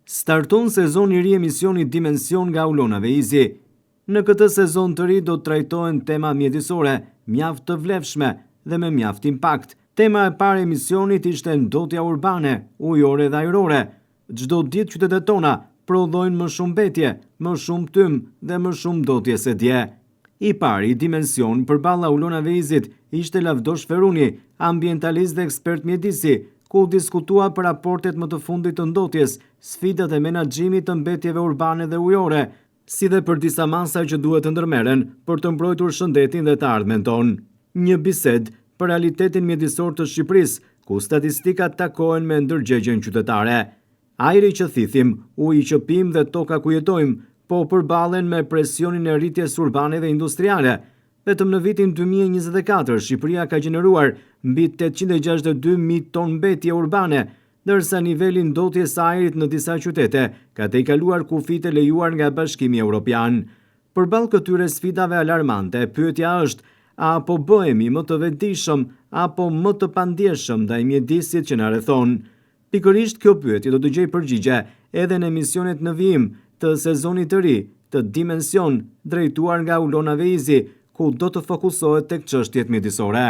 Starton sezoni i ri emisioni Dimension nga Ulona Veizi. Në këtë sezon të ri do të trajtohen tema mjedisore, mjaft të vlefshme dhe me mjaft impakt. Tema e parë e emisionit ishte ndotja urbane, ujore dhe ajrore. Çdo ditë qytetet tona prodhojnë më shumë mbetje, më shumë tym dhe më shumë ndotje se dje. I pari Dimension përballa Ulona Veizit ishte Lavdosh Feruni, ambientalist dhe ekspert mjedisi, ku diskutua për raportet më të fundit të ndotjes, sfidat e menaxhimit të mbetjeve urbane dhe ujore, si dhe për disa masa që duhet të ndërmeren për të mbrojtur shëndetin dhe të ardhmen tonë. Një bisedë për realitetin mjedisor të Shqipërisë, ku statistikat takohen me ndërgjegjen qytetare. Ajri që thithim, uji që pim dhe toka ku jetojmë, po përballen me presionin e rritjes urbane dhe industriale. Vetëm në vitin 2024, Shqipëria ka gjeneruar mbi 862.000 ton mbetje urbane, ndërsa niveli ndotjes së ajrit në disa qytete ka tejkaluar kufit e lejuar nga Bashkimi Evropian. Përballë këtyre sfidave alarmante, pyetja është: a po bëhemi më të vetëdijshëm apo më të pandjeshëm ndaj mjedisit që na rrethon? Pikërisht kjo pyetje do të gjejë përgjigje edhe në emisionet në vijim të sezonit të ri të Dimension, drejtuar nga Ulona Veizi, ku do të fokusohet tek çështjet mjedisore.